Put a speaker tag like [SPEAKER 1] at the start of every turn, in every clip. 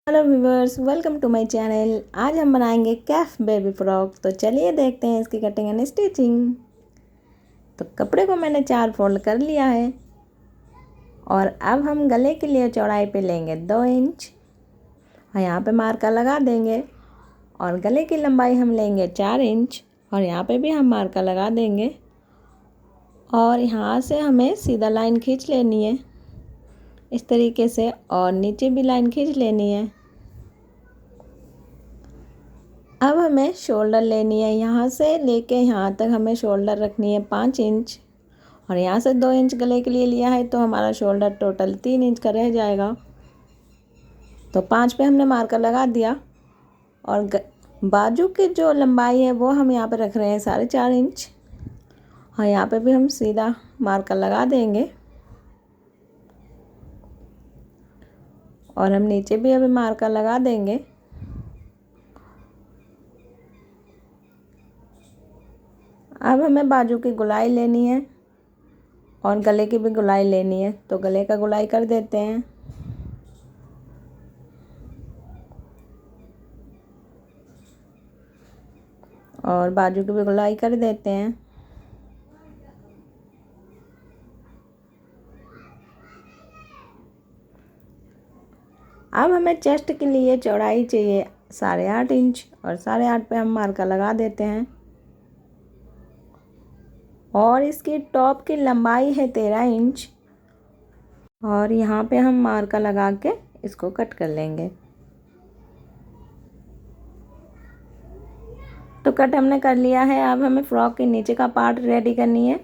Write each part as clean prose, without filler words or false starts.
[SPEAKER 1] Hello viewers, welcome to my channel. आज हम बनाएंगे कैफ बेबी फ्रॉक। तो चलिए देखते हैं इसकी कटिंग एंड स्टिचिंग। तो कपड़े को मैंने 4 फोल्ड कर लिया है और अब हम गले के लिए चौड़ाई पे लेंगे 2 इंच और यहाँ पे मार्का लगा देंगे। और गले की लंबाई हम लेंगे 4 इंच और यहाँ पे भी हम मार्का लगा देंगे। और यहाँ से हमें सीधा लाइन खींच लेनी है इस तरीके से, और नीचे भी लाइन खींच लेनी है। अब हमें शोल्डर लेनी है, यहाँ से लेके यहाँ तक हमें शोल्डर रखनी है 5 इंच और यहाँ से 2 इंच गले के लिए लिया है, तो हमारा शोल्डर टोटल 3 इंच का रह जाएगा। तो 5 पे हमने मार्कर लगा दिया और बाजू की जो लंबाई है वो हम यहाँ पे रख रहे हैं 4.5 इंच और यहाँ पे भी हम सीधा मार्कर लगा देंगे। और हम नीचे भी अभी मार्कर लगा देंगे। अब हमें बाजू की गोलाई लेनी है और गले की भी गोलाई लेनी है, तो गले का गोलाई कर देते हैं। और बाजू की भी गोलाई कर देते हैं। अब हमें चेस्ट के लिए चौड़ाई चाहिए 8.5 इंच और 8.5 पे हम मार्का लगा देते हैं। और इसकी टॉप की लंबाई है 13 इंच और यहाँ पे हम मार्का लगा के इसको कट कर लेंगे। तो कट हमने कर लिया है। अब हमें फ्रॉक के नीचे का पार्ट रेडी करनी है।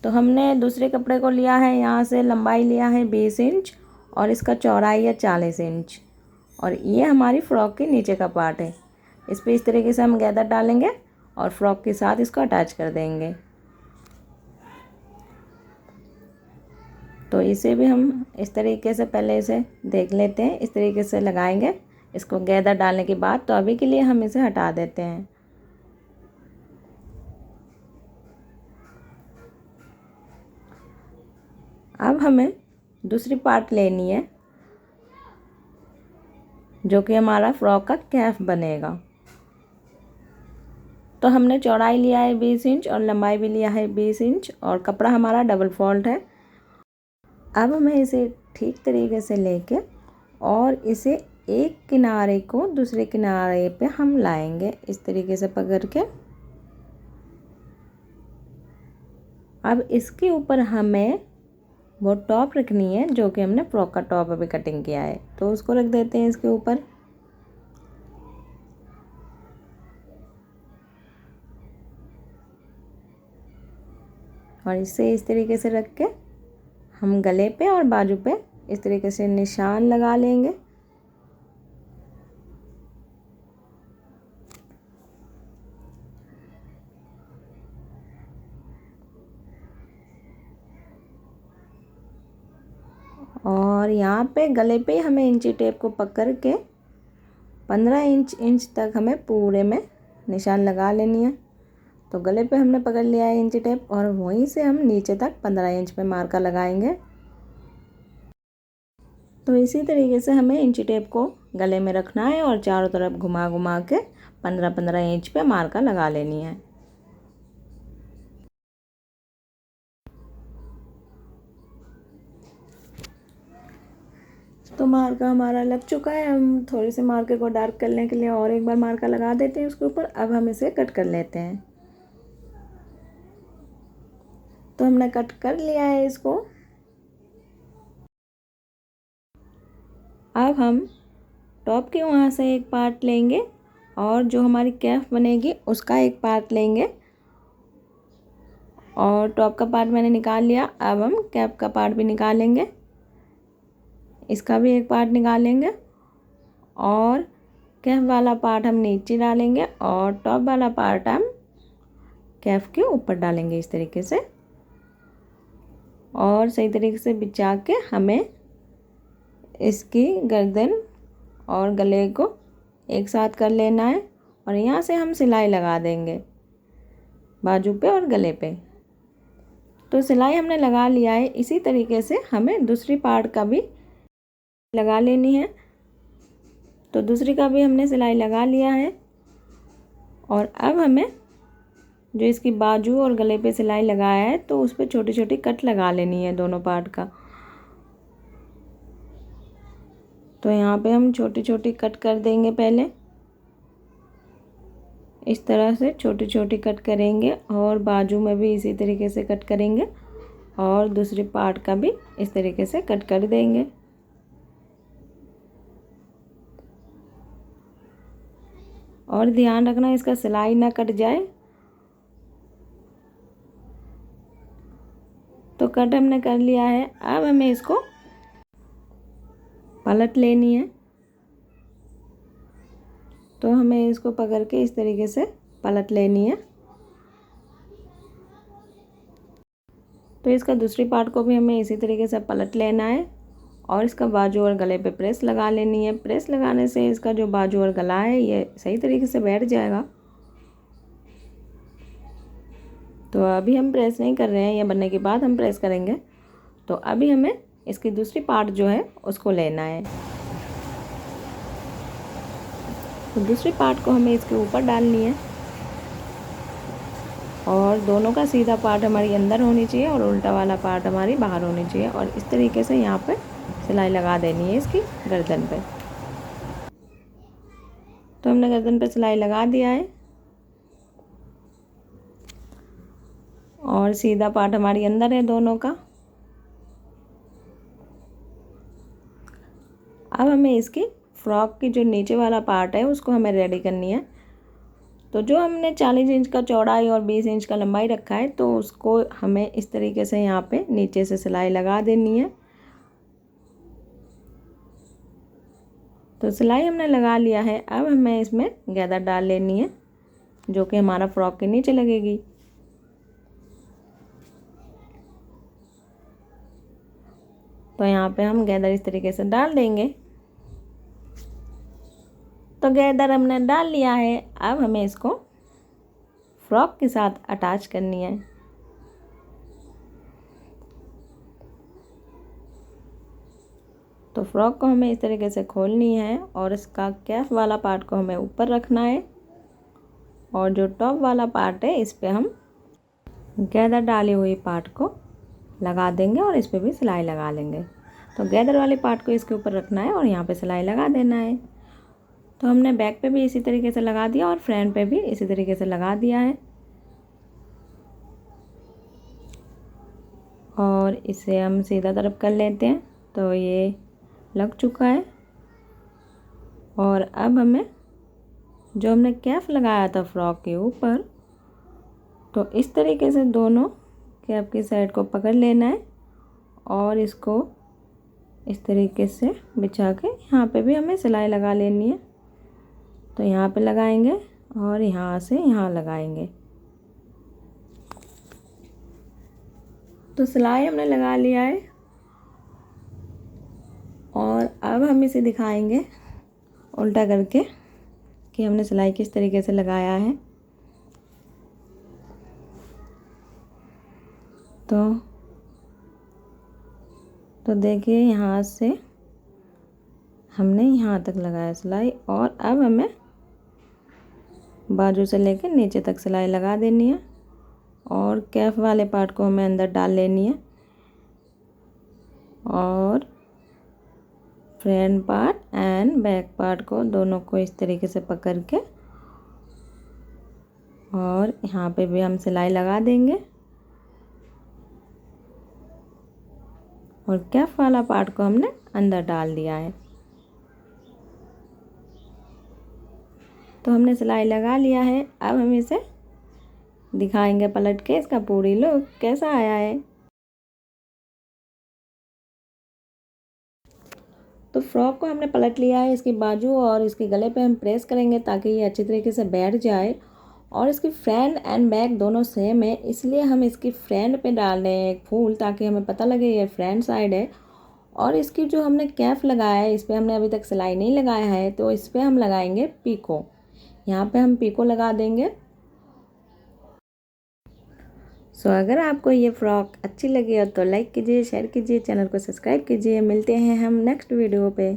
[SPEAKER 1] तो हमने दूसरे कपड़े को लिया है, यहाँ से लंबाई लिया है 20 इंच और इसका चौड़ाई है 40 इंच और ये हमारी फ्रॉक के नीचे का पार्ट है। इस पर इस तरीके से हम गैदर डालेंगे और फ्रॉक के साथ इसको अटैच कर देंगे। तो इसे भी हम इस तरीके से पहले इसे देख लेते हैं, इस तरीके से लगाएंगे इसको गैदर डालने के बाद। तो अभी के लिए हम इसे हटा देते हैं। अब हमें दूसरी पार्ट लेनी है जो कि हमारा फ्रॉक का कैफ बनेगा। तो हमने चौड़ाई लिया है 20 इंच और लंबाई भी लिया है 20 इंच और कपड़ा हमारा डबल फोल्ड है। अब हमें इसे ठीक तरीके से लेके और इसे एक किनारे को दूसरे किनारे पे हम लाएंगे इस तरीके से पकड़ के। अब इसके ऊपर हमें वो टॉप रखनी है जो कि हमने फ्रॉक का टॉप अभी कटिंग किया है, तो उसको रख देते हैं इसके ऊपर। और इसे इस तरीके से रख के हम गले पे और बाजू पे इस तरीके से निशान लगा लेंगे। और यहाँ पे गले पे हमें इंची टेप को पकड़ के 15 इंच तक हमें पूरे में निशान लगा लेनी है। तो गले पे हमने पकड़ लिया है इंची टेप और वहीं से हम नीचे तक 15 इंच पे मार्का लगाएंगे। तो इसी तरीके से हमें इंची टेप को गले में रखना है और चारों तरफ घुमा घुमा के 15-15 इंच पे मार्का लगा लेनी है। तो मार्का हमारा लग चुका है। हम थोड़ी सी मार्के को डार्क करने के लिए और एक बार मार्का लगा देते हैं उसके ऊपर। अब हम इसे कट कर लेते हैं। तो हमने कट कर लिया है इसको। अब हम टॉप के वहाँ से एक पार्ट लेंगे और जो हमारी कैफ बनेगी उसका एक पार्ट लेंगे। और टॉप का पार्ट मैंने निकाल लिया। अब हम कैप का पार्ट भी निकालेंगे, इसका भी एक पार्ट निकालेंगे और कैफ वाला पार्ट हम नीचे डालेंगे और टॉप वाला पार्ट हम कैफ के ऊपर डालेंगे इस तरीके से। और सही तरीके से बिछा के हमें इसकी गर्दन और गले को एक साथ कर लेना है और यहाँ से हम सिलाई लगा देंगे बाजू पे और गले पे। तो सिलाई हमने लगा लिया है। इसी तरीके से हमें दूसरी पार्ट का भी लगा लेनी है। तो दूसरी का भी हमने सिलाई लगा लिया है। और अब हमें जो इसकी बाजू और गले पे सिलाई लगाया है तो उस पर छोटी छोटी कट लगा लेनी है दोनों पार्ट का। तो यहाँ पे हम छोटी छोटी कट कर देंगे। पहले इस तरह से छोटी छोटी कट करेंगे और बाजू में भी इसी तरीके से कट करेंगे और दूसरी पार्ट का भी इस तरीके से कट कर देंगे। और ध्यान रखना इसका सिलाई ना कट जाए। तो कट हमने कर लिया है। अब हमें इसको पलट लेनी है। तो हमें इसको पकड़ के इस तरीके से पलट लेनी है। तो इसका दूसरी पार्ट को भी हमें इसी तरीके से पलट लेना है और इसका बाजू और गले पे प्रेस लगा लेनी है। प्रेस लगाने से इसका जो बाजू और गला है ये सही तरीके से बैठ जाएगा। तो अभी हम प्रेस नहीं कर रहे हैं, ये बनने के बाद हम प्रेस करेंगे। तो अभी हमें इसकी दूसरी पार्ट जो है उसको लेना है। तो दूसरी पार्ट को हमें इसके ऊपर डालनी है और दोनों का सीधा पार्ट हमारी अंदर होनी चाहिए और उल्टा वाला पार्ट हमारी बाहर होनी चाहिए। और इस तरीके से यहाँ पे सिलाई लगा देनी है इसकी गर्दन पे। तो हमने गर्दन पे सिलाई लगा दिया है और सीधा पार्ट हमारी अंदर है दोनों का। अब हमें इसकी फ्रॉक की जो नीचे वाला पार्ट है उसको हमें रेडी करनी है। तो जो हमने 40 इंच का चौड़ाई और 20 इंच का लंबाई रखा है तो उसको हमें इस तरीके से यहाँ पे नीचे से सिलाई लगा देनी है। तो सिलाई हमने लगा लिया है। अब हमें इसमें गैदर डाल लेनी है जो कि हमारा फ्रॉक के नीचे लगेगी। तो यहाँ पे हम गैदर इस तरीके से डाल देंगे। तो गैदर हमने डाल लिया है। अब हमें इसको फ्रॉक के साथ अटैच करनी है। तो फ्रॉक को हमें इस तरीके से खोलनी है और इसका कैफ वाला पार्ट को हमें ऊपर रखना है और जो टॉप वाला पार्ट है इस पे हम गैदर डाली हुई पार्ट को लगा देंगे और इस पे भी सिलाई लगा लेंगे। तो गैदर वाले पार्ट को इसके ऊपर रखना है और यहाँ पे सिलाई लगा देना है। तो हमने बैक पे भी इसी तरीके से लगा दिया और फ्रंट पे भी इसी तरीके से लगा दिया है। और इसे हम सीधा तरफ कर लेते हैं। तो ये लग चुका है। और अब हमें जो हमने कैफ लगाया था फ्रॉक के ऊपर तो इस तरीके से दोनों कैप की साइड को पकड़ लेना है और इसको इस तरीके से बिछा के यहाँ पे भी हमें सिलाई लगा लेनी है। तो यहाँ पे लगाएंगे और यहाँ से यहाँ लगाएंगे। तो सिलाई हमने लगा लिया है और अब हम इसे दिखाएंगे उल्टा करके कि हमने सिलाई किस तरीके से लगाया है। तो देखिए यहाँ से हमने यहाँ तक लगाया सिलाई और अब हमें बाजू से लेकर नीचे तक सिलाई लगा देनी है और कैफ वाले पार्ट को हमें अंदर डाल लेनी है और front part and back part को दोनों को इस तरीके से पकड़ के और यहाँ पे भी हम सिलाई लगा देंगे और कैफ वाला पार्ट को हमने अंदर डाल दिया है। तो हमने सिलाई लगा लिया है। अब हम इसे दिखाएंगे पलट के इसका पूरी लुक कैसा आया है। तो फ्रॉक को हमने पलट लिया है। इसकी बाजू और इसके गले पे हम प्रेस करेंगे ताकि ये अच्छी तरीके से बैठ जाए और इसकी फ्रंट एंड बैक दोनों सेम है इसलिए हम इसकी फ्रंट पे डाल रहे हैं एक फूल ताकि हमें पता लगे ये फ्रंट साइड है। और इसकी जो हमने कैफ लगाया है इस पर हमने अभी तक सिलाई नहीं लगाया है तो इस पर हम लगाएंगे पीको। यहाँ पे हम पीको लगा देंगे। सो अगर आपको ये फ्रॉक अच्छी लगी हो तो लाइक कीजिए, शेयर कीजिए, चैनल को सब्सक्राइब कीजिए। मिलते हैं हम नेक्स्ट वीडियो पे।